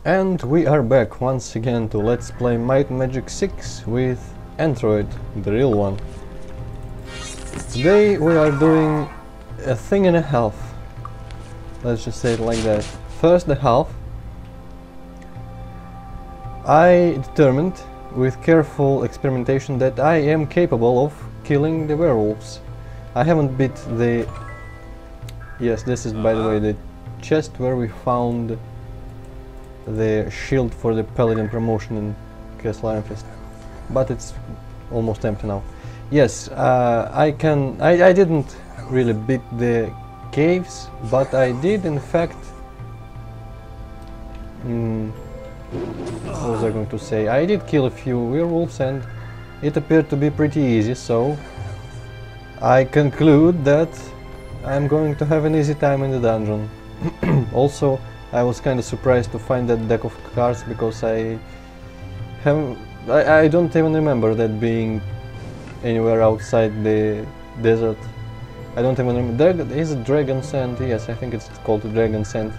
And we are back once again to Let's Play Might and Magic 6 with Android, the real one. Today we are doing a thing and a half. Let's just say it like that. First the half. I determined with careful experimentation that I am capable of killing the werewolves. I haven't beat the... Yes, this is by the way the chest where we found the shield for the Paladin promotion in Castle Ironfist, but it's almost empty now. Yes, I didn't really beat the caves, but I did in fact... what was I going to say? I did kill a few werewolves and it appeared to be pretty easy, so I conclude that I'm going to have an easy time in the dungeon. Also, I was kind of surprised to find that deck of cards because I don't even remember that being anywhere outside the desert. I don't even remember. Is it Dragon's End? Yes, I think it's called Dragon's End.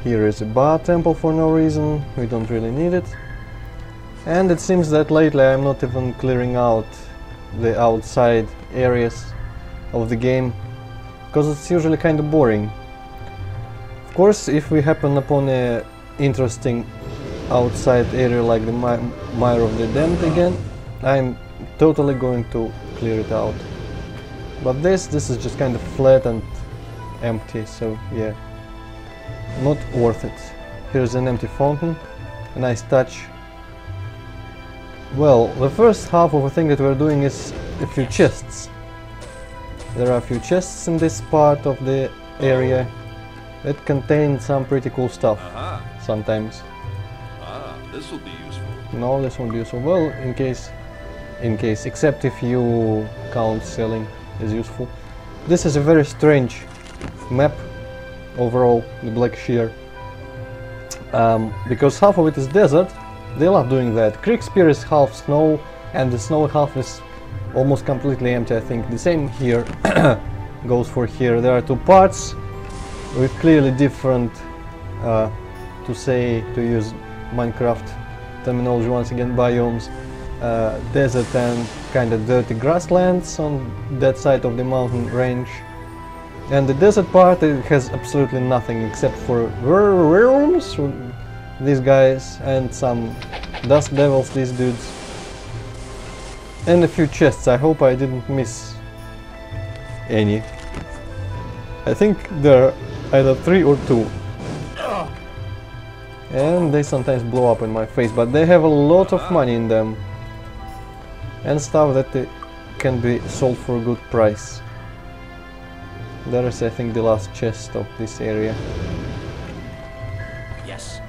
Here is a bar temple for no reason, we don't really need it. And it seems that lately I'm not even clearing out the outside areas of the game, because it's usually kind of boring. Of course, if we happen upon a interesting outside area like the Mire of the Damned again, I'm totally going to clear it out. But this is just kind of flat and empty, so yeah, not worth it. Here's an empty fountain, a nice touch. Well, the first half of the thing that we're doing is a few chests. There are a few chests in this part of the area that contain some pretty cool stuff. Sometimes. This will be useful. No, this won't be useful. Well, in case, except if you count selling as useful. This is a very strange map overall, the Black Shear. Because half of it is desert, they love doing that. Kriegspire is half snow, and the snow half is almost completely empty, I think. The same here goes for here. There are two parts with clearly different, to use Minecraft terminology once again, biomes. Desert and kind of dirty grasslands on that side of the mountain range. And the desert part, it has absolutely nothing except for werewolves, these guys, and some dust devils, these dudes. And a few chests. I hope I didn't miss any. I think there are either 3 or 2. And they sometimes blow up in my face, but they have a lot of money in them. And stuff that can be sold for a good price. There is, I think, the last chest of this area. Yes.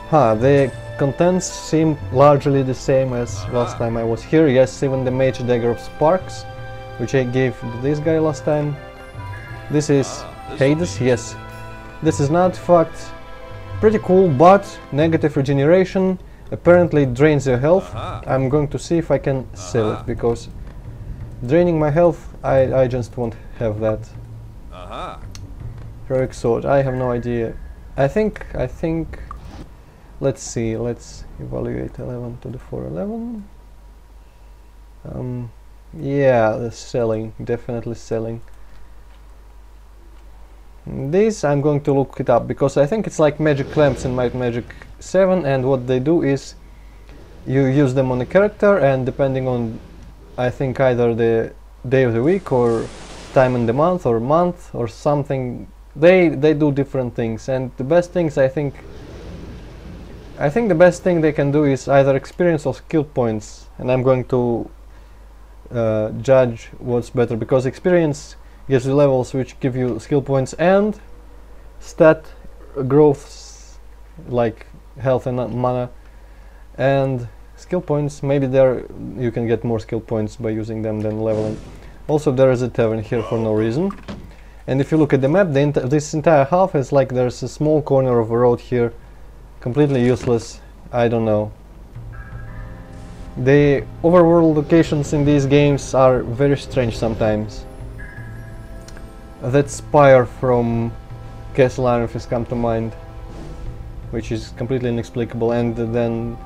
The contents seem largely the same as last time I was here. Yes, even the Mage Dagger of Sparks, which I gave to this guy last time. This is Hades, yes. This is an artifact. Pretty cool, but negative regeneration. Apparently it drains your health. I'm going to see if I can sell it, because draining my health, I just won't have that. Heroic Sword, I have no idea. I think, let's see, let's evaluate 11 to the 411. Yeah, the selling, definitely selling. This I'm going to look it up, because I think it's like magic lamps in Might and Magic 7, and what they do is you use them on a character, and depending on, I think, either the day of the week or time in the month or something, they do different things. And the best things, I think the best thing they can do is either experience or skill points, and I'm going to judge what's better, because experience gives you levels which give you skill points and stat growths like health and mana, and skill points, maybe there you can get more skill points by using them than leveling. Also, there is a tavern here for no reason, and if you look at the map, this entire half is like there's a small corner of a road here, completely useless. I don't know. The overworld locations in these games are very strange sometimes. That spire from Castle Ironfist come to mind, which is completely inexplicable, and then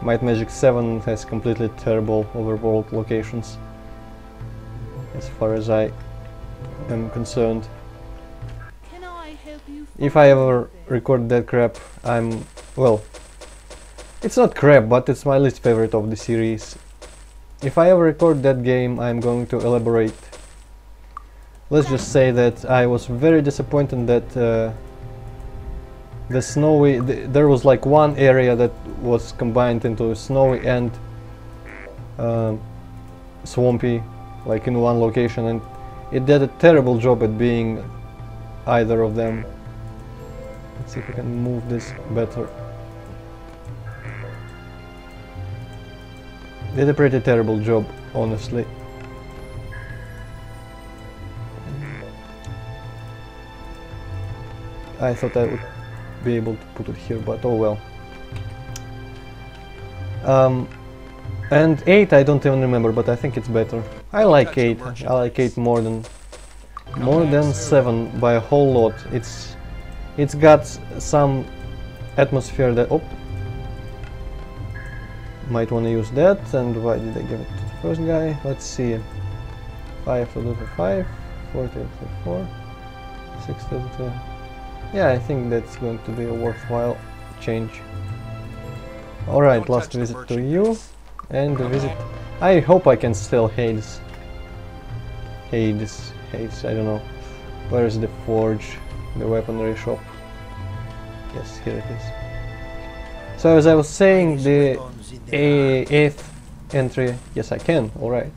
Might Magic 7 has completely terrible overworld locations, as far as I am concerned. Can I help you? If I ever record that crap, well, it's not crap, but it's my least favorite of the series. If I ever record that game, I'm going to elaborate. Let's just say that I was very disappointed that the snowy, there was like one area that was combined into snowy and swampy, like in one location, and it did a terrible job at being either of them. Let's see if we can move this better. Did a pretty terrible job, honestly. I thought I would be able to put it here, but oh well. And 8 I don't even remember, but I think it's better. I like 8. I like 8 more than 7 by a whole lot. It's got some atmosphere that might want to use that. And why did I give it to the first guy? Let's see. 5 to 5, 4 to 4, 6 to 2. Yeah, I think that's going to be a worthwhile change. Alright, last visit to you. And the visit... I hope I can sell Hades. Hades, I don't know. Where is the forge? The weaponry shop? Yes, here it is. So as I was saying, the 8th entry... Yes, I can, alright.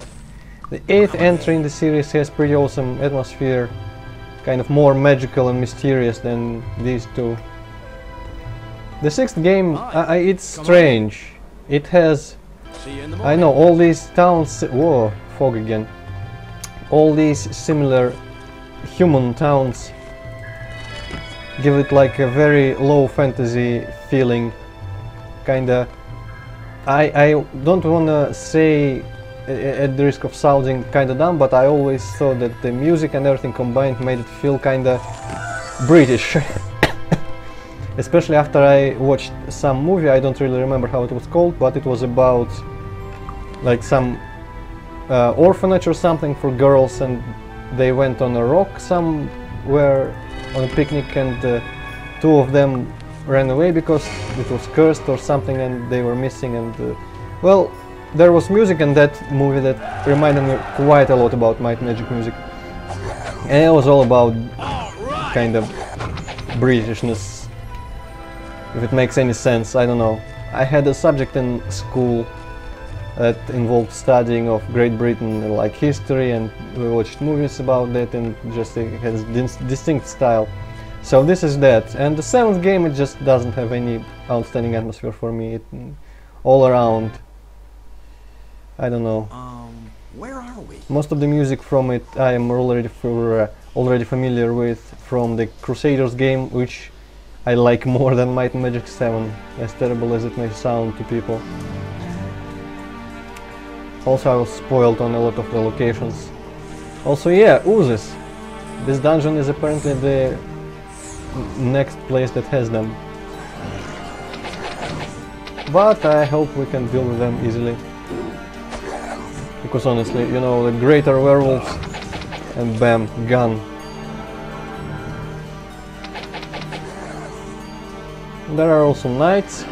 The 8th entry in the series has pretty awesome atmosphere. Kind of more magical and mysterious than these two. The 6th game, it's strange. It has, I know, all these towns. Whoa, fog again. All these similar human towns give it like a very low fantasy feeling. Kinda. I don't wanna say, at the risk of sounding kinda dumb, but I always thought that the music and everything combined made it feel kinda British. Especially after I watched some movie, I don't really remember how it was called, but it was about like some orphanage or something for girls, and they went on a rock somewhere on a picnic, and 2 of them ran away because it was cursed or something, and they were missing, and well, there was music in that movie that reminded me quite a lot about Might Magic music, and it was all about kind of Britishness, if it makes any sense. I don't know. I had a subject in school that involved studying of Great Britain, like history, and we watched movies about that, and just it has distinct style. So this is that. And the 7th game, it just doesn't have any outstanding atmosphere for me. All around, I don't know. Where are we? Most of the music from it I am already familiar with from the Crusaders game, which I like more than Might and Magic 7, as terrible as it may sound to people. Also, I was spoiled on a lot of the locations. Also, yeah, oozes. This dungeon is apparently the next place that has them. But I hope we can deal with them easily. Because honestly, you know, the greater werewolves, and bam, gun. There are also knights.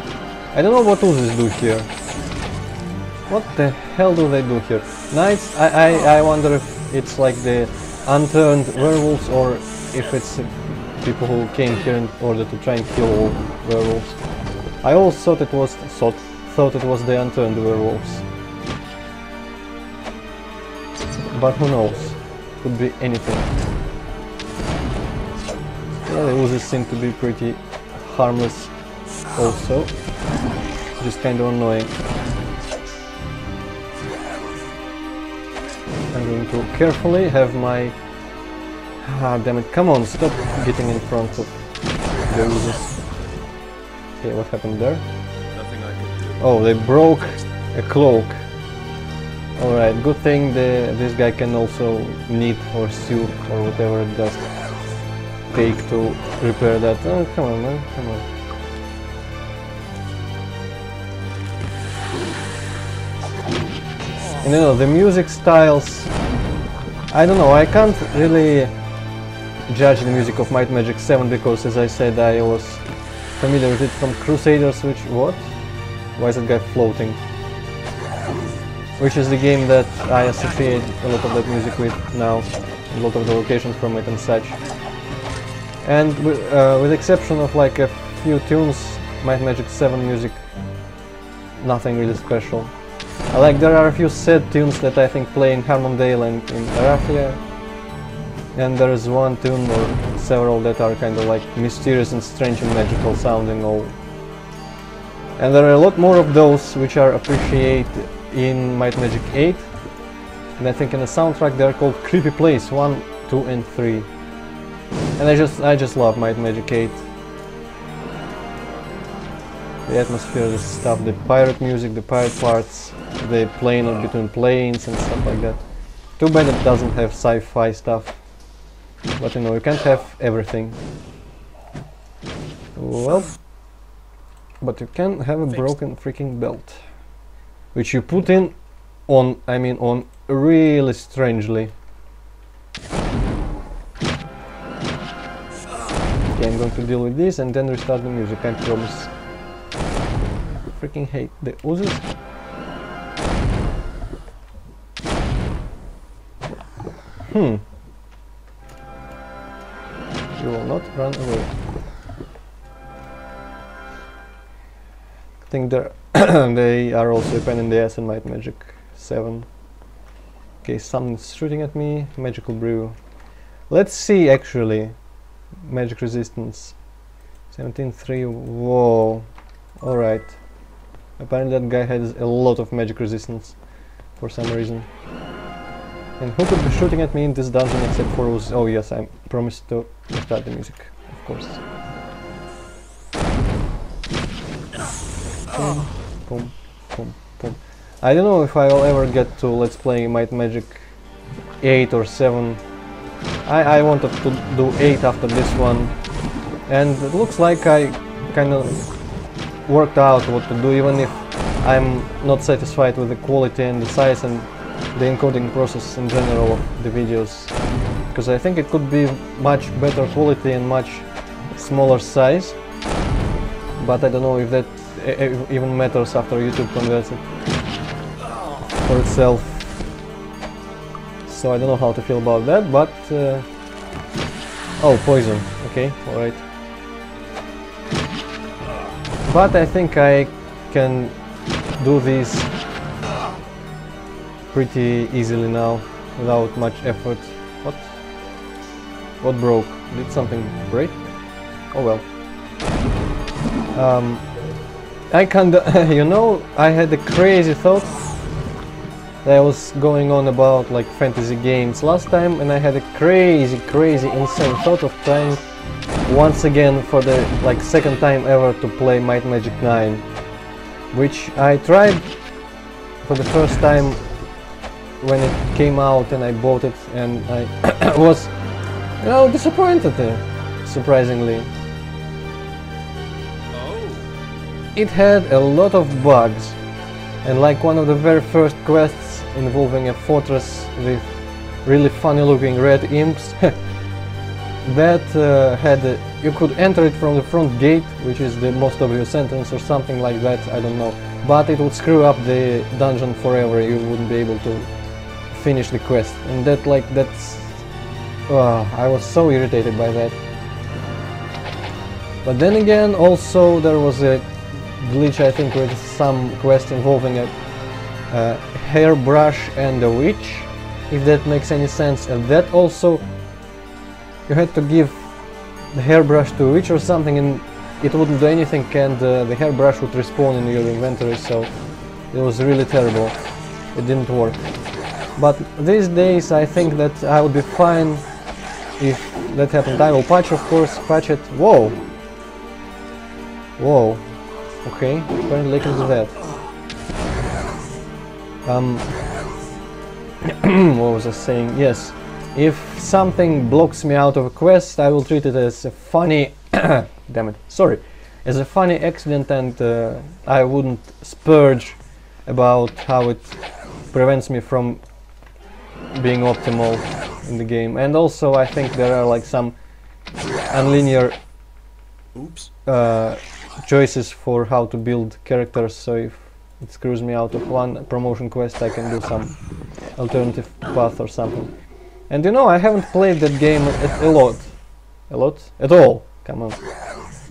I don't know what oozes do here. What the hell do they do here? Knights, I wonder if it's like the unturned werewolves, or if it's people who came here in order to try and kill all werewolves. I always thought it was the unturned werewolves. But who knows? Could be anything. Yeah, the oozes seem to be pretty harmless also. Just kind of annoying. I'm going to carefully have my... Ah, damn it, come on, stop getting in front of the oozes. Okay, what happened there? Nothing I can do. Oh, they broke a cloak. Alright, good thing this guy can also knit or sew or whatever it does. take to repair that. Oh, come on, man, come on. And you know, the music styles, I don't know, I can't really judge the music of Might and Magic 7 because, as I said, I was familiar with it from Crusaders, which... what? Why is that guy floating? Which is the game that I associate a lot of that music with now, a lot of the locations from it and such. And with the exception of like a few tunes, Might and Magic 7 music, nothing really special. Like, there are a few sad tunes that I think play in Harmondale and in Arathia, and there is one tune or several that are kind of like mysterious and strange and magical sounding all. And there are a lot more of those which are appreciated in Might and Magic 8, and I think in the soundtrack they're called Creepy Place 1, 2 and 3. And I just love Might and Magic 8. The atmosphere, the stuff, the pirate music, the pirate parts, the plane between planes and stuff like that. Too bad it doesn't have sci-fi stuff. But you know, you can't have everything. Well, but you can have a broken freaking belt, which you put in on, I mean, on really strangely. Okay, I'm going to deal with this and then restart the music, I promise. Freaking hate the oozes. You will not run away. I think they are also a pain in the ass in Might and Magic 7. Okay, something's shooting at me. Magical Brew. Let's see actually. Magic resistance. 17-3. Whoa. Alright. Apparently that guy has a lot of magic resistance for some reason. And who could be shooting at me in this dungeon except for us? Oh yes, I promised to start the music, of course. Boom, boom, boom, boom. I don't know if I will ever get to Let's Play Might and Magic 8 or 7. I wanted to do 8 after this one, and it looks like I kind of worked out what to do, even if I'm not satisfied with the quality and the size and the encoding process in general of the videos, because I think it could be much better quality and much smaller size, but I don't know if that even matters after YouTube converts it for itself. So I don't know how to feel about that, but oh, poison, okay, alright. But I think I can do this pretty easily now, without much effort. What? What broke? Did something break? Oh well. I kinda, you know, I had a crazy thought that I was going on about like fantasy games last time, and I had a crazy, insane thought of trying once again for the like second time ever to play Might and Magic 9, which I tried for the first time when it came out and I bought it, and I was, you know, disappointed surprisingly. Oh. It had a lot of bugs, and like one of the very first quests involving a fortress with really funny looking red imps that had you could enter it from the front gate, which is the most obvious entrance or something like that, I don't know, but it would screw up the dungeon forever. You wouldn't be able to finish the quest, and that's I was so irritated by that. But then again, also there was a glitch, I think, with some quest involving a hairbrush and a witch, if that makes any sense, and that also you had to give the hairbrush to a witch or something, and it wouldn't do anything, and the hairbrush would respawn in your inventory, so it was really terrible. It didn't work. But these days I think that I would be fine if that happened. I will patch, of course, patch it. Whoa! Whoa. Okay, apparently I can do that. What was I saying? Yes. If something blocks me out of a quest, I will treat it as a funny damn it, sorry, as a funny accident, and I wouldn't spurge about how it prevents me from being optimal in the game. And also I think there are like some unlinear Oops. choices for how to build characters, so if it screws me out of one promotion quest, I can do some alternative path or something. And you know, I haven't played that game a lot, at all, come on.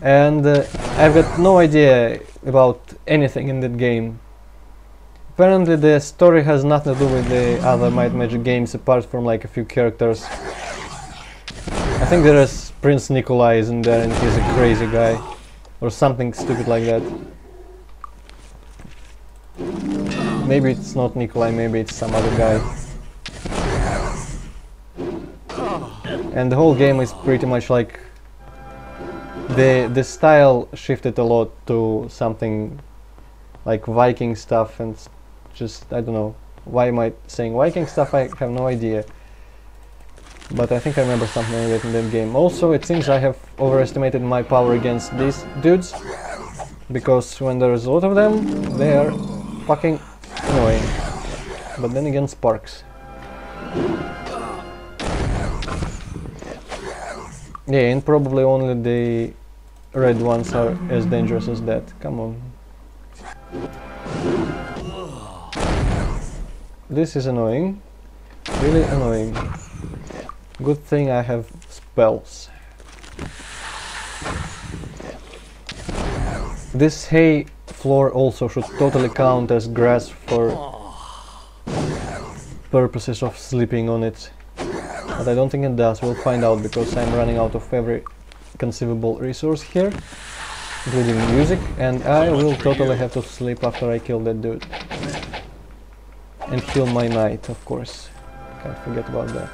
And I've got no idea about anything in that game. Apparently the story has nothing to do with the other Might Magic games apart from like a few characters. I think there is Prince Nikolai is in there and he's a crazy guy, or something stupid like that. Maybe it's not Nikolai, maybe it's some other guy. And the whole game is pretty much like the style shifted a lot to something like Viking stuff, and just, I don't know, why am I saying Viking stuff, I have no idea. But I think I remember something like that in that game. Also, it seems I have overestimated my power against these dudes, because when there's a lot of them, they are fucking annoying. But then again, sparks. Yeah, and probably only the red ones are as dangerous as that. Come on. This is annoying. Really annoying. Good thing I have spells. This hay floor also should totally count as grass for purposes of sleeping on it. But I don't think it does. We'll find out, because I'm running out of every conceivable resource here, including music, and I will totally have to sleep after I kill that dude. And heal my knight, of course. Can't forget about that.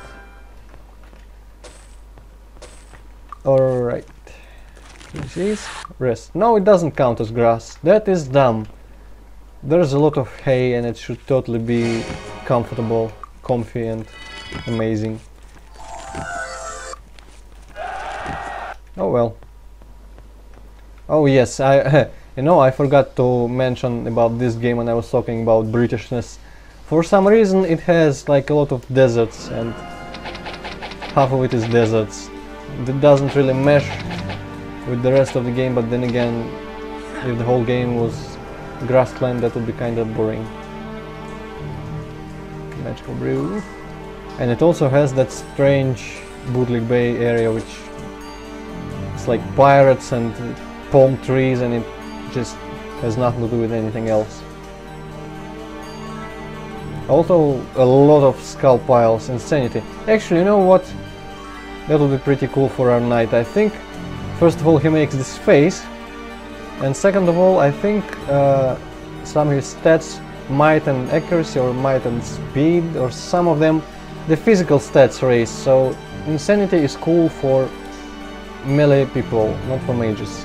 Alright. This is rest. No, it doesn't count as grass. That is dumb. There's a lot of hay and it should totally be comfortable, comfy and amazing. Oh well. Oh yes, I you know, I forgot to mention about this game when I was talking about Britishness. For some reason it has like a lot of deserts, and half of it is deserts. It doesn't really mesh with the rest of the game, but then again, if the whole game was grassland, that would be kind of boring. Magical brew. And it also has that strange Bootleg Bay area, which it's like pirates and palm trees, and it just has nothing to do with anything else. Also a lot of skull piles, insanity. Actually, you know what? That would be pretty cool for our knight. I think, first of all, he makes this face, and second of all, I think some of his stats, might and accuracy, or might and speed, or some of them, the physical stats raise. So insanity is cool for melee people, not for mages.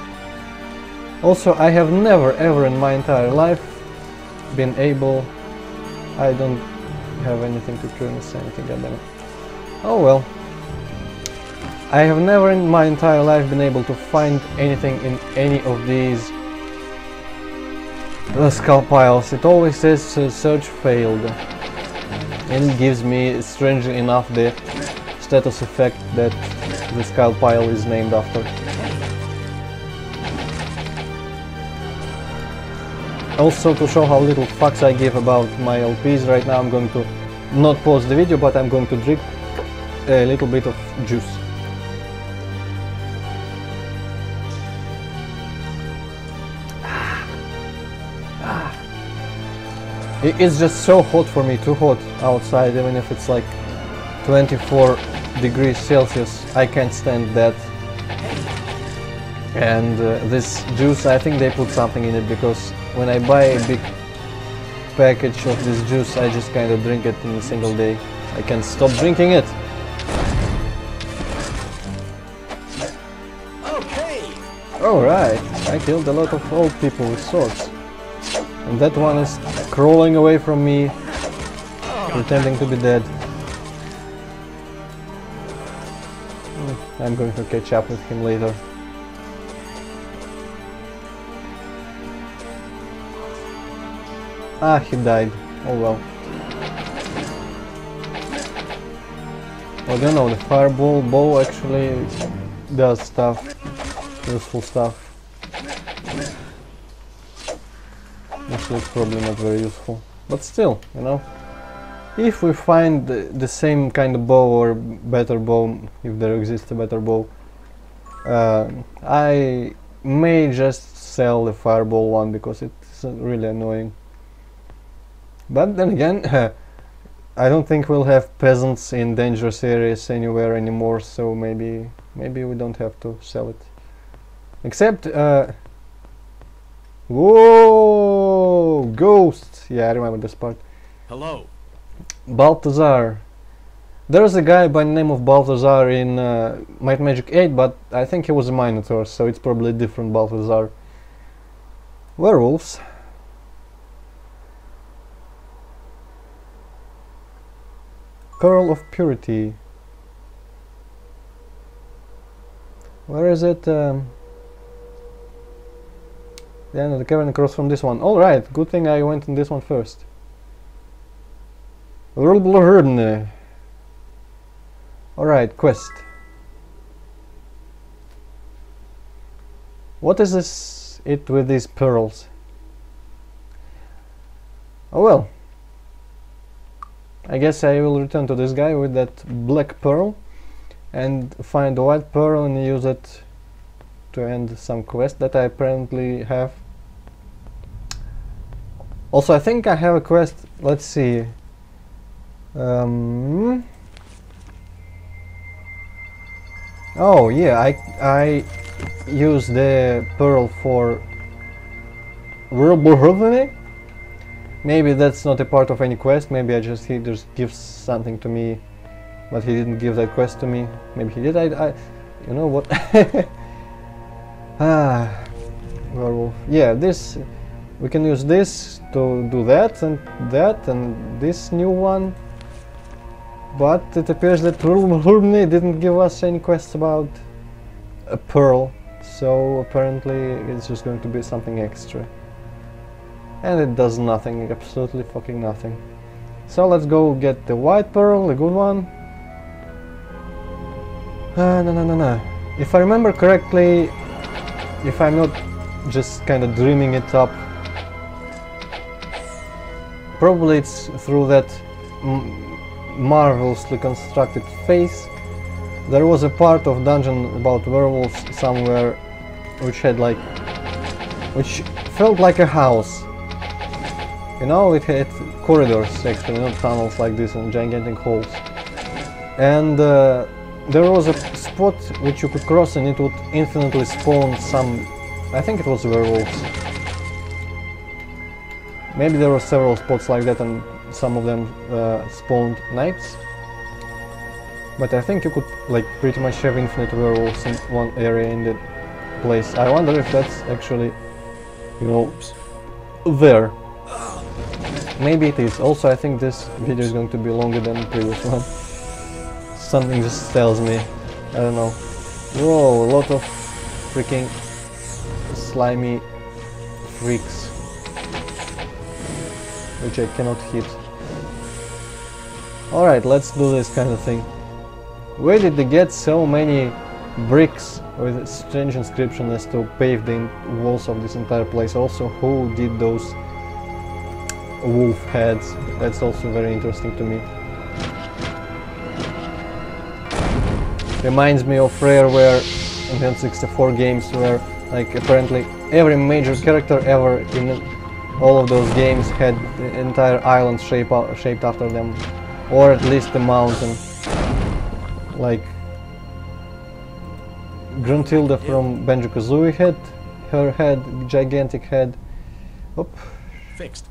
Also, I have never ever in my entire life been able... I don't have anything to cure insanity, goddammit. Oh well. I have never in my entire life been able to find anything in any of these skull piles. It always says search failed. And it gives me, strangely enough, the status effect that the skull pile is named after. Also, to show how little fucks I give about my LPs, right now I'm going to not pause the video, but I'm going to drink a little bit of juice. It's just so hot for me, too hot outside, even if it's like 24 degrees Celsius, I can't stand that. And this juice, I think they put something in it, because when I buy a big package of this juice, I just kind of drink it in a single day. I can't stop drinking it. Okay. Alright, I killed a lot of old people with swords. And that one is crawling away from me, pretending to be dead. I'm going to catch up with him later. Ah, he died. Oh well. I don't know, the fireball bow actually does stuff, useful stuff. Actually it's probably not very useful, but still, you know. If we find the same kind of bow or better bow, if there exists a better bow, I may just sell the fireball one because it's really annoying. But then again, I don't think we'll have peasants in dangerous areas anywhere anymore, so maybe we don't have to sell it. Except, whoa, ghosts! Yeah, I remember this part. Hello. Balthazar. There's a guy by the name of Balthazar in Might and Magic 8, but I think he was a Minotaur, so it's probably a different Balthazar. Werewolves. Pearl of Purity. Where is it? The end of the cavern across from this one. Alright, good thing I went in this one first. Alright, quest. What is this it with these pearls? Oh well. I guess I will return to this guy with that black pearl and find the white pearl and use it to end some quest that I apparently have. Also, I think I have a quest. Let's see. Oh yeah, I use the pearl for Werewolf. Maybe that's not a part of any quest. Maybe he just gives something to me, but he didn't give that quest to me. Maybe he did. I you know what? Werewolf. Yeah, this we can use this to do that and this new one. But it appears that Hurmne didn't give us any quests about a pearl, so apparently it's just going to be something extra. And it does nothing, absolutely fucking nothing. So let's go get the white pearl, the good one. No. If I remember correctly, if I'm not just kind of dreaming it up, probably it's through that marvelously constructed face. There was a part of dungeon about werewolves somewhere which felt like a house. You know, it had corridors actually, not tunnels like this and gigantic holes. And there was a spot which you could cross and it would infinitely spawn some, I think it was werewolves. Maybe there were several spots like that and some of them spawned knights. But I think you could like pretty much have infinite werewolves in one area in the place. I wonder if that's actually, you know, there. Maybe it is. Also, I think this video is going to be longer than the previous one. Something just tells me. I don't know. Whoa, a lot of freaking slimy freaks, which I cannot hit. Alright, let's do this kind of thing. Where did they get so many bricks with strange inscription as to pave the walls of this entire place? Also, who did those wolf heads? That's also very interesting to me. Reminds me of Rareware in the N64 games, where like apparently every major character ever in all of those games had the entire island shaped after them, or at least a mountain. Like Gruntilda from Banjo-Kazooie had her head, gigantic head. Oop. Fixed.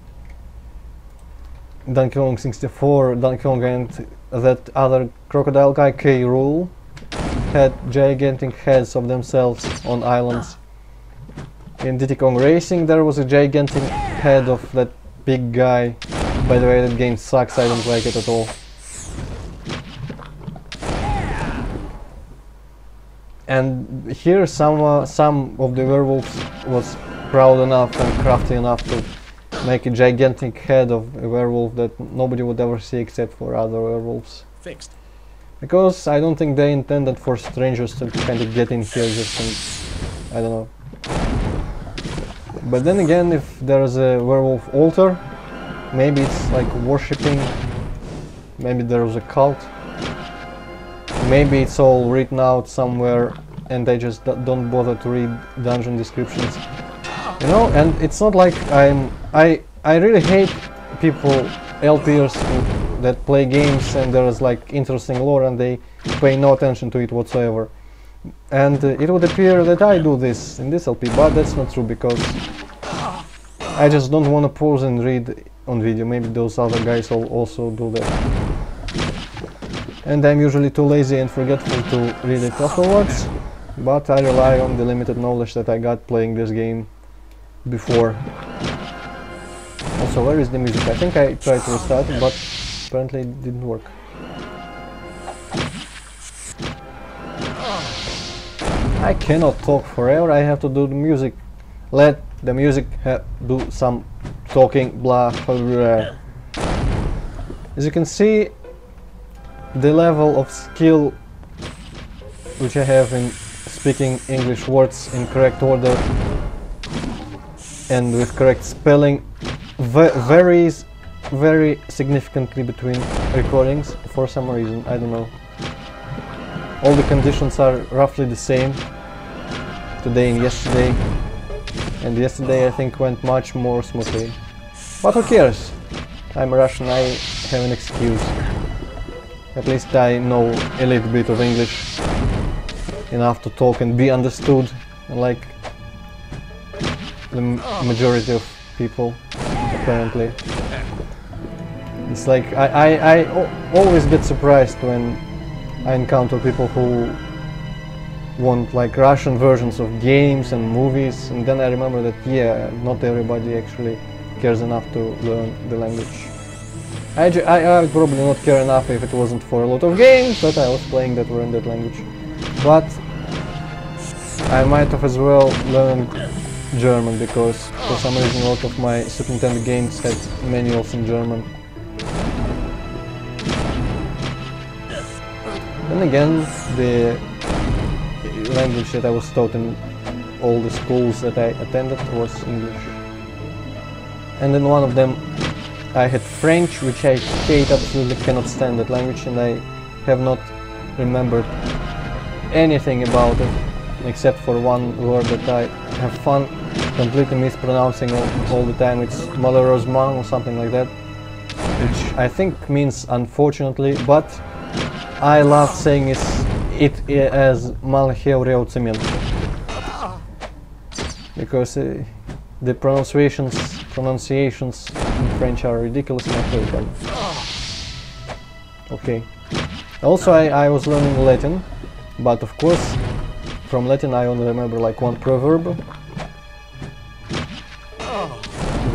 Donkey Kong 64, Donkey Kong and that other crocodile guy, K. Rool, had gigantic heads of themselves on islands. In Diddy Kong Racing there was a gigantic head of that big guy. By the way, that game sucks, I don't like it at all. And here some of the werewolves was proud enough and crafty enough to make a gigantic head of a werewolf that nobody would ever see except for other werewolves. Fixed. Because I don't think they intended for strangers to kind of get in here just and I don't know. But then again, if there's a werewolf altar, maybe it's like worshipping, maybe there's a cult, maybe it's all written out somewhere and they just don't bother to read dungeon descriptions. You know, and it's not like I really hate people, LPers that play games and there's like interesting lore and they pay no attention to it whatsoever. And it would appear that I do this in this LP, but that's not true because I just don't want to pause and read on video. Maybe those other guys will also do that. And I'm usually too lazy and forgetful to read it afterwards, but I rely on the limited knowledge that I got playing this game before. Also, where is the music? I think I tried to restart it, but apparently it didn't work. I cannot talk forever, I have to do the music. Let the music do some talking, blah, blah. As you can see, the level of skill which I have in speaking English words in correct order and with correct spelling varies very significantly between recordings for some reason, I don't know. All the conditions are roughly the same today and yesterday, and yesterday I think went much more smoothly. But who cares? I'm Russian, I have an excuse. At least I know a little bit of English, enough to talk and be understood, unlike the majority of people, apparently. It's like I always get surprised when I encounter people who want like Russian versions of games and movies, and then I remember that yeah, not everybody actually cares enough to learn the language. I would probably not care enough if it wasn't for a lot of games that I was playing that were in that language. But I might have as well learned German, because for some reason a lot of my Super Nintendo games had manuals in German. Then again, the language that I was taught in all the schools that I attended was English. And in one of them I had French, which I hate, absolutely cannot stand that language, and I have not remembered anything about it except for one word that I have fun completely mispronouncing all the time. It's malheureusement or something like that, which I think means unfortunately, but I love saying it as malheureusement, because the pronunciations in French are ridiculous and I hate them. Okay. Also I was learning Latin, but of course from Latin I only remember like one proverb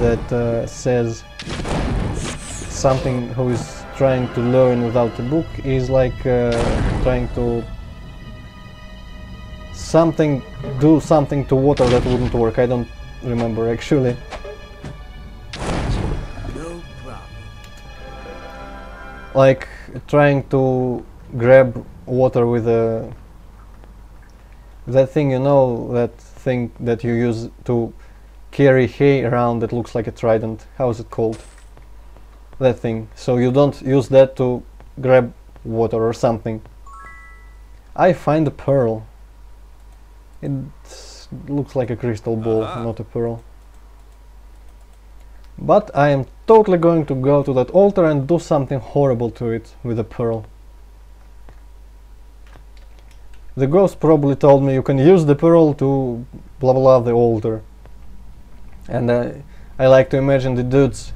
that says something who is trying to learn without a book is like trying to do something to water that wouldn't work. I don't remember actually. No problem. Like trying to grab water with that thing, you know, that thing that you use to carry hay around that looks like a trident. How is it called? That thing. So you don't use that to grab water or something. I find a pearl. It looks like a crystal ball, not a pearl. But I am totally going to go to that altar and do something horrible to it with a pearl. The ghost probably told me you can use the pearl to blah blah the altar. And I like to imagine the dudes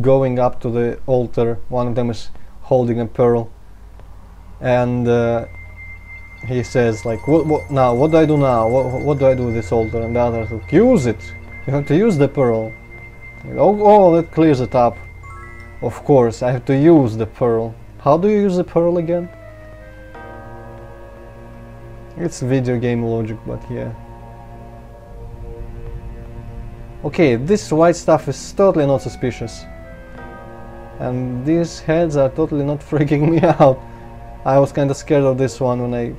going up to the altar. One of them is holding a pearl, and he says like, what now, what do I do now, what do I do with this altar? And the other like, use it, you have to use the pearl. Oh, that clears it up. Of course I have to use the pearl. How do you use the pearl again? It's video game logic, but yeah. Okay, this white stuff is totally not suspicious. And these heads are totally not freaking me out. I was kinda scared of this one when I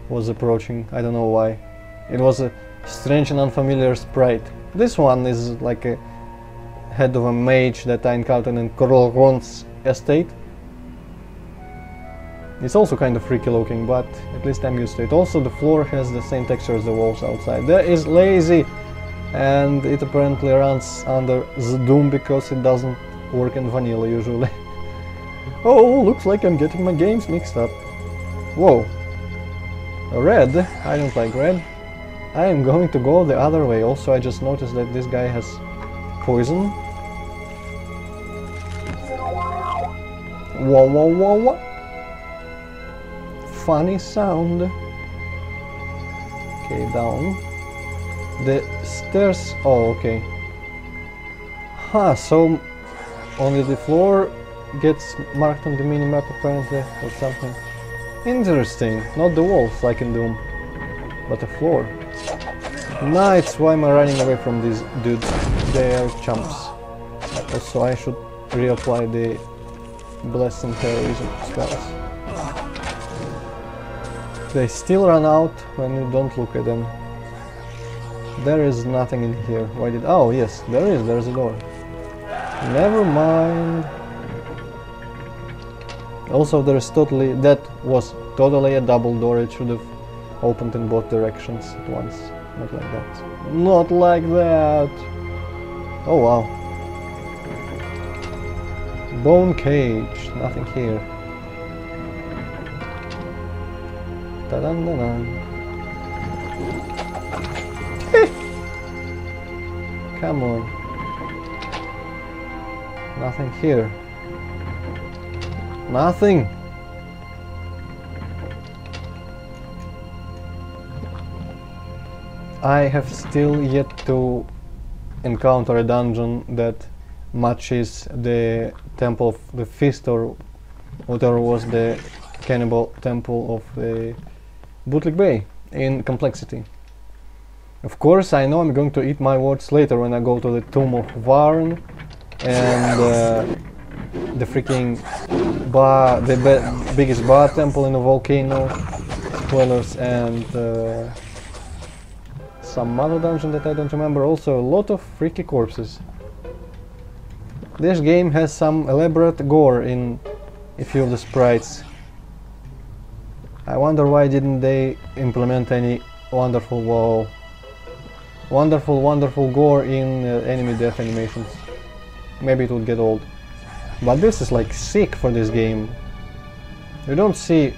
was approaching, I don't know why. It was a strange and unfamiliar sprite. This one is like a head of a mage that I encountered in Korolgon's estate. It's also kind of freaky looking, but at least I'm used to it. Also, the floor has the same texture as the walls outside. There is Lazy, and it apparently runs under the Doom because it doesn't work in vanilla usually. Oh, looks like I'm getting my games mixed up. Whoa. Red? I don't like red. I am going to go the other way. Also, I just noticed that this guy has poison. Whoa, whoa, whoa, whoa. Funny sound. Okay, down. The stairs. Oh, okay. Huh, so only the floor gets marked on the minimap apparently, or something. Interesting. Not the walls like in Doom, but the floor. Nice. Why am I running away from these dudes? They are chumps. Also, I should reapply the Blessing Terrorism spells. They still run out when you don't look at them. There is nothing in here. Why did... Oh, yes, there is. There's a door. Never mind. Also, there is totally... That was totally a double door. It should have opened in both directions at once. Not like that. Not like that! Oh, wow. Bone cage. Nothing here. Ta-dan-da-dan. Come on. Nothing here. Nothing. I have still yet to encounter a dungeon that matches the Temple of the Fist, or whatever was the cannibal temple of the Bootleg Bay in complexity. Of course, I know I'm going to eat my words later when I go to the Tomb of Varn and the freaking bar, the biggest bar temple in the volcano, spoilers, and some other dungeon that I don't remember. Also, a lot of freaky corpses. This game has some elaborate gore in a few of the sprites. I wonder why didn't they implement any wonderful, wow, wonderful gore in enemy death animations. Maybe it would get old. But this is like sick for this game. You don't see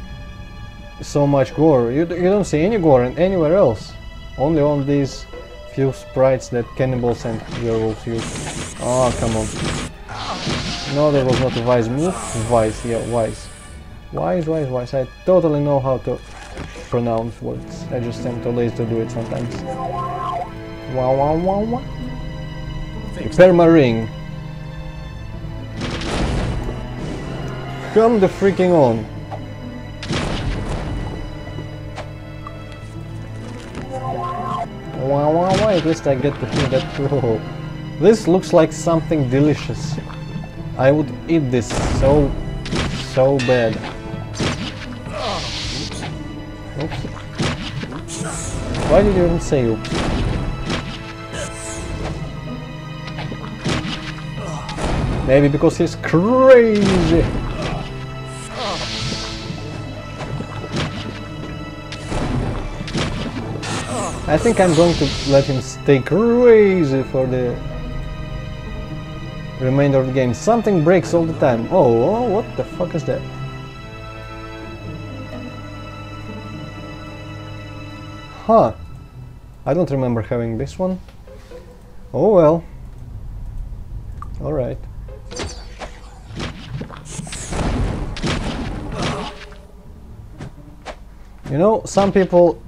so much gore. You don't see any gore anywhere else. Only on these few sprites that cannibals and werewolves use. Oh, come on. No, that was not a wise move. Wise, yeah, wise. Wise. I totally know how to pronounce words. I just am too lazy to do it sometimes. Wow. Perma ring. Come the freaking on. Wow. At least I get to hear that throw. This looks like something delicious. I would eat this so bad. Oops. Why did you even say oops? Maybe because he's crazy. I think I'm going to let him stay crazy for the remainder of the game. Something breaks all the time. Oh, what the fuck is that? Huh. I don't remember having this one. Oh well. Alright. You know, some people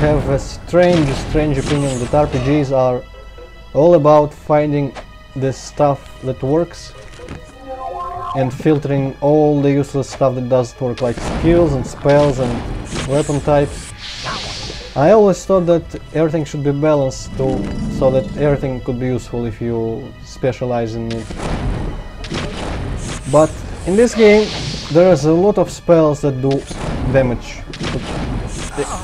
have a strange opinion that RPGs are all about finding the stuff that works and filtering all the useless stuff that doesn't work, like skills and spells and weapon types. I always thought that everything should be balanced too, so that everything could be useful if you specialize in it. But in this game there is a lot of spells that do damage.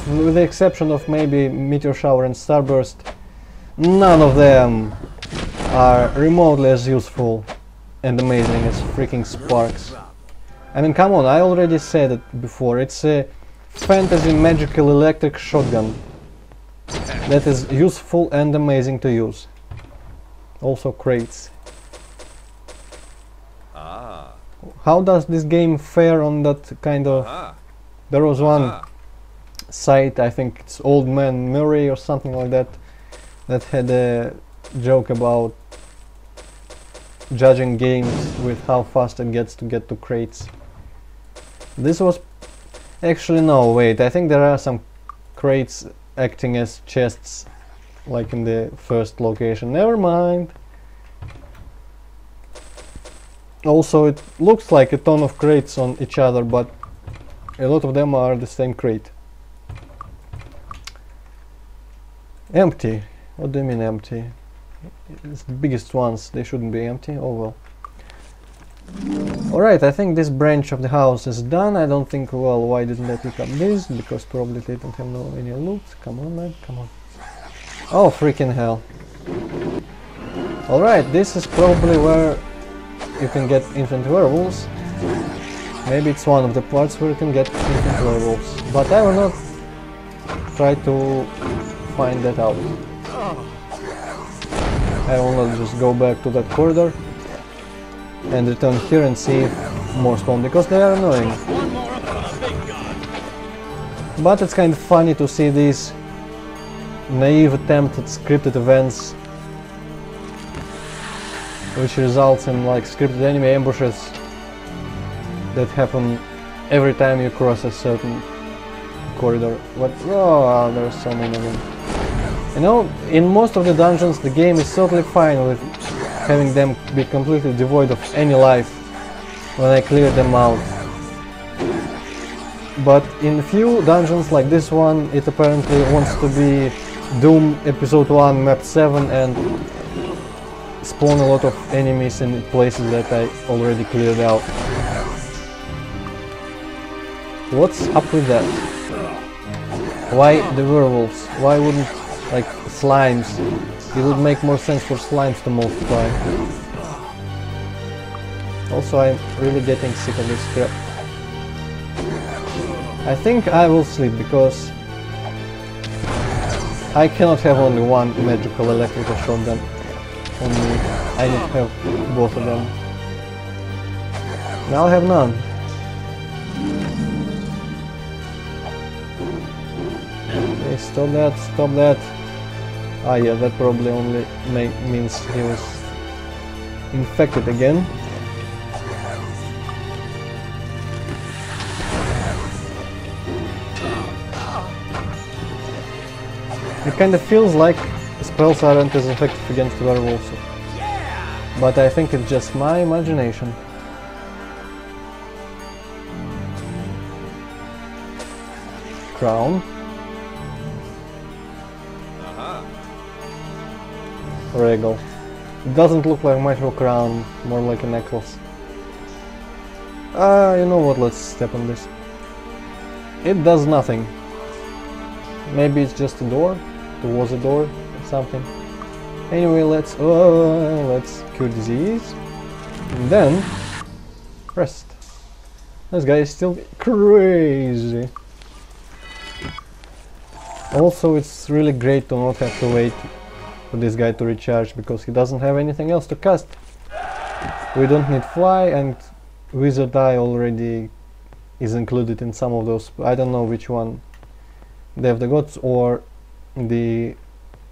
With the exception of maybe Meteor Shower and Starburst, none of them are remotely as useful and amazing as freaking Sparks. I mean, come on, I already said it before, it's a fantasy magical electric shotgun that is useful and amazing to use. Also crates. Ah. How does this game fare on that kind of... Ah. There was one Ah. site, I think it's Old Man Murray or something like that, that had a joke about judging games with how fast it gets to get to crates. This was... Actually no, wait, I think there are some crates acting as chests, like in the first location. Never mind. Also, it looks like a ton of crates on each other, but a lot of them are the same crate. Empty. What do you mean empty? It's the biggest ones, they shouldn't be empty. Oh well. Alright, I think this branch of the house is done. I don't think, well, why didn't I pick up this? Because probably they don't have any loot. Come on, man, come on. Oh, freaking hell. Alright, this is probably where you can get infinite werewolves. Maybe it's one of the parts where you can get infinite werewolves. But I will not try to find that out. I will not just go back to that corridor and return here and see if more spawn, because they are annoying. But it's kind of funny to see these naive attempt at scripted events, which results in like scripted enemy ambushes that happen every time you cross a certain corridor. But oh, there's so many of them. You know, in most of the dungeons the game is totally fine with having them be completely devoid of any life when I clear them out. But in few dungeons like this one, it apparently wants to be Doom Episode 1 Map 7 and spawn a lot of enemies in places that I already cleared out. What's up with that? Why the werewolves? Why wouldn't, like, slimes? It would make more sense for slimes to multiply. Also, I'm really getting sick of this crap. I think I will sleep because I cannot have only one magical electrical shotgun on me. I need to have both of them. Now I'll have none. Okay, stop that, stop that. Ah yeah, that probably only means he was infected again. It kind of feels like spells aren't as effective against werewolves, but I think it's just my imagination. Crown. Regal. It doesn't look like much of a crown, more like a necklace. You know what, let's step on this. It does nothing. Maybe it's just a door? There was a door or something. Anyway, let's cure disease. And then rest. This guy is still crazy. Also, it's really great to not have to wait for this guy to recharge, because he doesn't have anything else to cast. We don't need fly, and Wizard Eye already is included in some of those. I don't know which one. Day of the Gods or the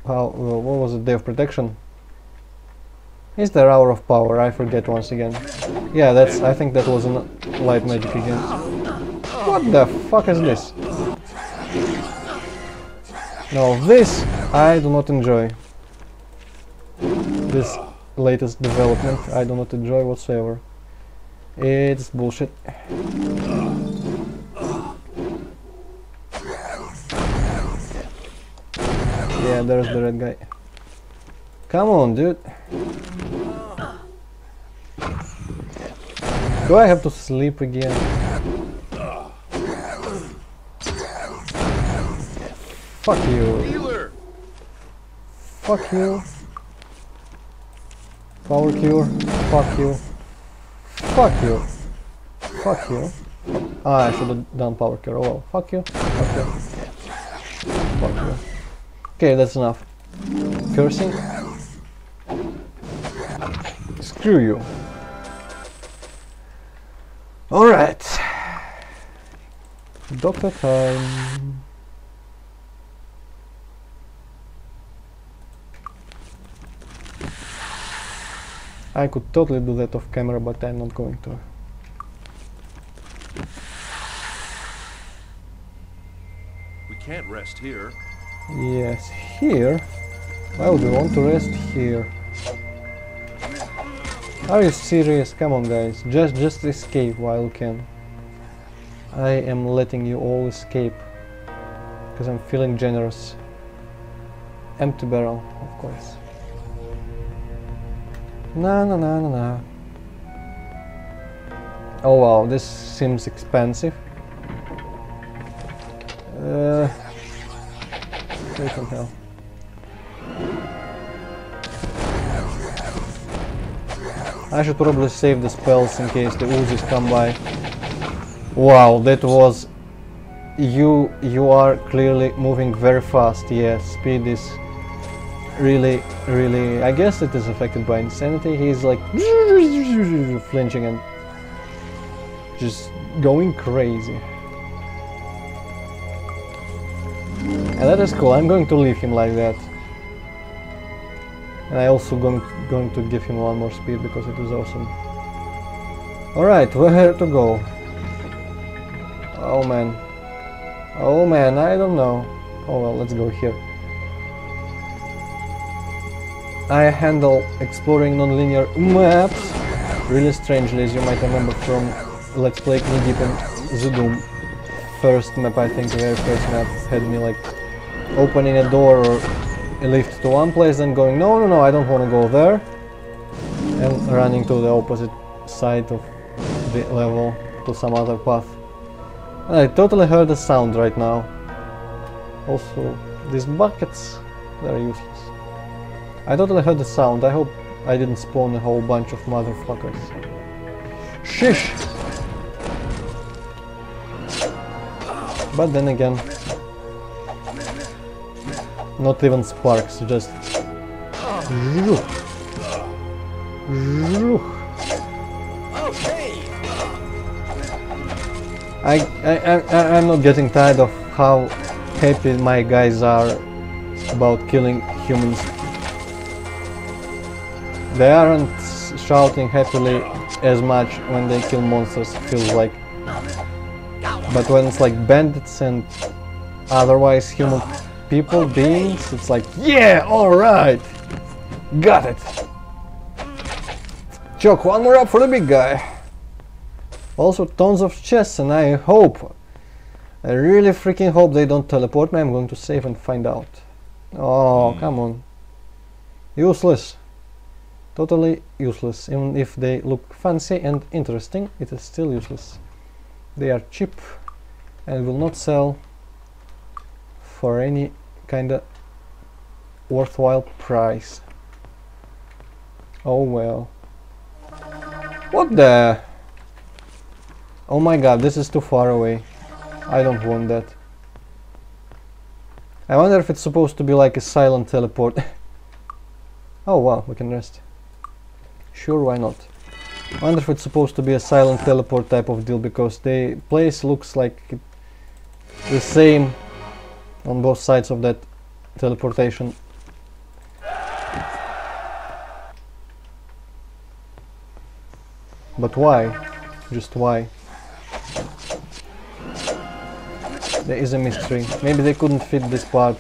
what was it? Day of Protection. Is there Hour of Power? I forget once again. Yeah, that's. I think that was a light magic again. What the fuck is this? No, this I do not enjoy. This latest development I do not enjoy whatsoever. It's bullshit. there's the red guy. Come on, dude. Do I have to sleep again? Fuck you. Healer! Fuck you. Power cure. Fuck you. Fuck you. Fuck you. Ah, I should have done power cure. Oh well. Fuck you. Fuck you. Fuck you. Okay, that's enough. Cursing. Screw you. Alright. Doctor time. I could totally do that off camera, but I'm not going to. We can't rest here. Yes, here? Why would we want to rest here? Are you serious? Come on, guys. Just escape while you can. I am letting you all escape. Because I'm feeling generous. Empty barrel, of course. No. Oh wow, this seems expensive. Wait from hell. I should probably save the spells in case the Uzis come by. Wow, that was... You are clearly moving very fast. Yeah, speed is really... I guess it is affected by insanity. He's like flinching and just going crazy. And that is cool. I'm going to leave him like that. And I also going to give him one more speed because it was awesome. Alright, where to go? Oh man, I don't know. Oh well, let's go here. I handle exploring non-linear maps really strangely, as you might remember from Let's Play Knee Deep in Zudum. First map, I think the very first map had me like opening a door or a lift to one place and going no, I don't want to go there, and running to the opposite side of the level to some other path. And I totally heard the sound right now. Also, these buckets, they're useless. I totally heard the sound. I hope I didn't spawn a whole bunch of motherfuckers. Shish! But then again, not even sparks, just... I'm not getting tired of how happy my guys are about killing humans. They aren't shouting happily as much when they kill monsters, it feels like. But when it's like bandits and otherwise human people, beings, it's like, yeah, alright! Got it! Choke, one more up for the big guy! Also tons of chests, and I really freaking hope they don't teleport me. I'm going to save and find out. Oh, come on. Useless. Totally useless. Even if they look fancy and interesting, it is still useless. They are cheap and will not sell for any kinda worthwhile price. Oh well. What the? Oh my god, this is too far away. I don't want that. I wonder if it's supposed to be like a silent teleport. Oh wow, we can rest. Sure, why not? I wonder if it's supposed to be a silent teleport type of deal, because the place looks like the same on both sides of that teleportation. But why? Just why? There is a mystery. Maybe they couldn't fit this part.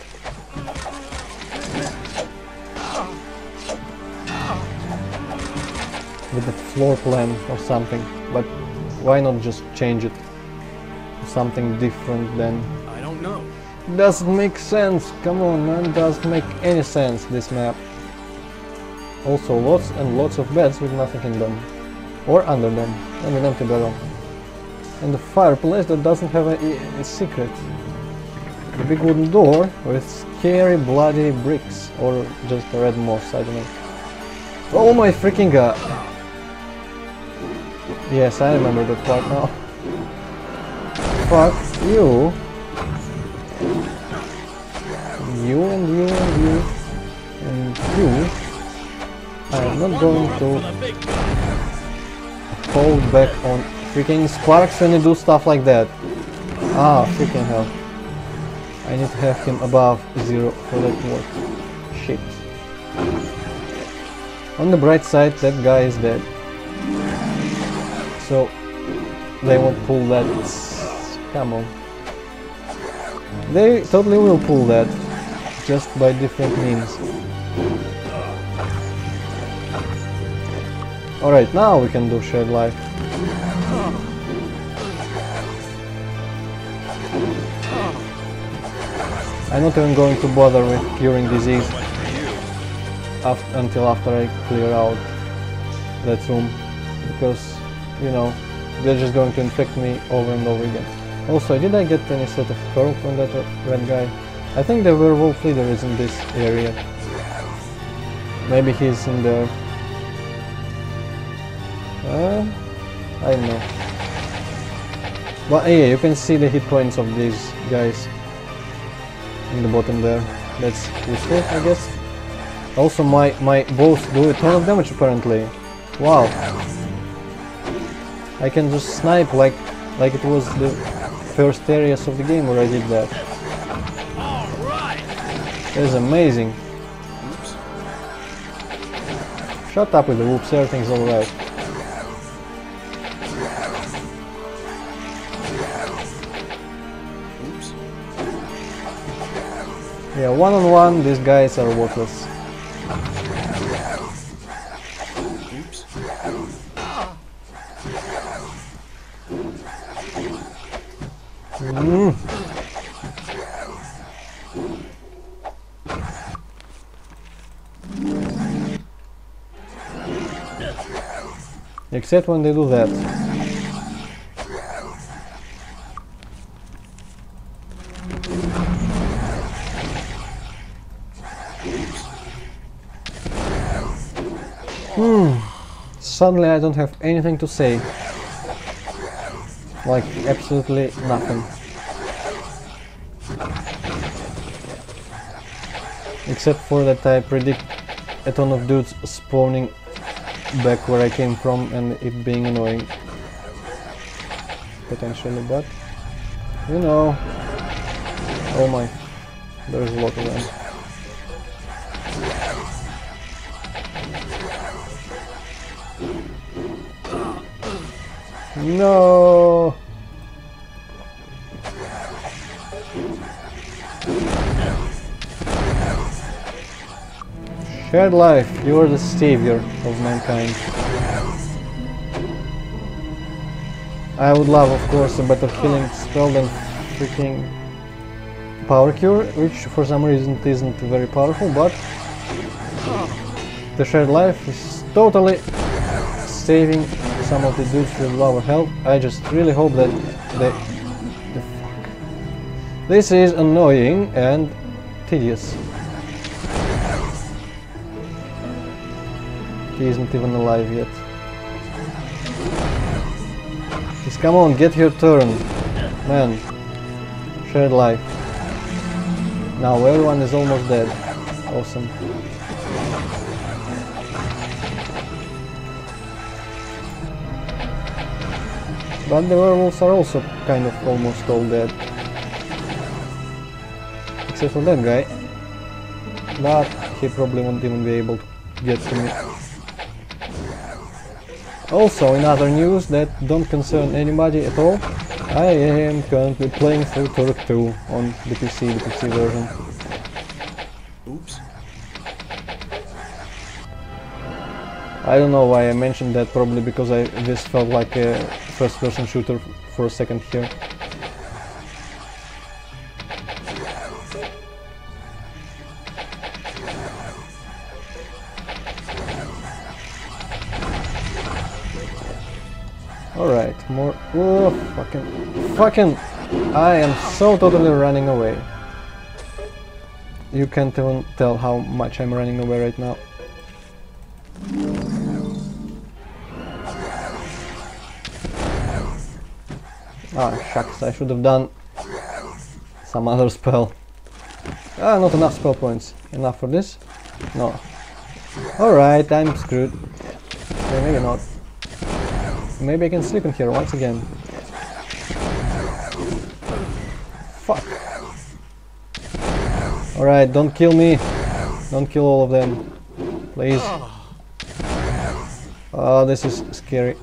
With the floor plan or something, but why not just change it to something different then? I don't know. Doesn't make sense. Come on, man. Doesn't make any sense, this map. Also lots and lots of beds with nothing in them. Or under them. And an empty barrel. And the fireplace that doesn't have a secret. The big wooden door with scary bloody bricks. Or just red moss, I don't know. Oh my freaking god! Yes, I remember that part now. Fuck you. You and you and you and you. I'm not going to hold back on freaking sparks when you do stuff like that. Ah, freaking hell. I need to have him above 0 for that to work. Shit. On the bright side, that guy is dead. So they won't pull that. Come on. They totally will pull that, just by different means. Alright, now we can do shared life. I'm not even going to bother with curing disease until after I clear out that room, because, you know, they're just going to infect me over and over again. Also, did I get any sort of pearl from that red guy? I think the werewolf leader is in this area. Maybe he's in there. I don't know. But yeah, you can see the hit points of these guys in the bottom there. That's useful, I guess. Also, my bows do a ton of damage apparently. Wow. I can just snipe like it was the first areas of the game where I did that. That is amazing. Oops. Shut up with the whoops, everything's alright. Oops. Yeah, one-on-one, these guys are worthless. Oops. Except when they do that. Suddenly I don't have anything to say. Like, absolutely nothing. Except for that I predict a ton of dudes spawning back where I came from and it being annoying. Potentially, but you know. Oh my, there's a lot of them. No. Shared life, you are the savior of mankind. I would love, of course, a better healing spell than freaking power cure, which for some reason isn't very powerful, but the shared life is totally saving some of the dudes with lower health. I just really hope that the fuck. This is annoying and tedious. He isn't even alive yet. Just come on, get your turn. Man. Shared life. Now everyone is almost dead. Awesome. But the werewolves are also kind of almost all dead. Except for that guy. But he probably won't even be able to get to me. Also, in other news that don't concern anybody at all, I am currently playing through Turok 2 on the PC version. Oops. I don't know why I mentioned that, probably because this felt like a first-person shooter for a second here. Alright, more. Oh, fucking. I am so totally running away. You can't even tell how much I'm running away right now. Ah, shucks, I should have done some other spell. Ah, not enough spell points. Enough for this? No. Alright, I'm screwed. Okay, maybe not. Maybe I can sleep in here once again. Fuck. Alright, don't kill me. Don't kill all of them. Please. Oh, this is scary.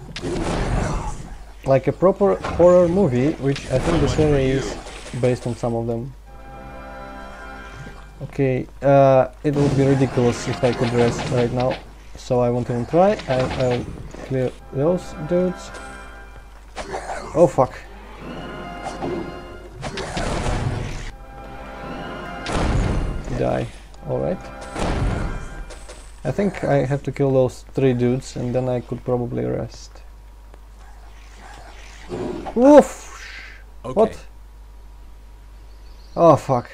Like a proper horror movie, which I think this area is based on some of them. Okay, it would be ridiculous if I could rest right now, so I won't even try. I'll clear those dudes. Oh fuck. Die. Alright. I think I have to kill those 3 dudes and then I could probably rest. Woof! Okay. What? Oh fuck.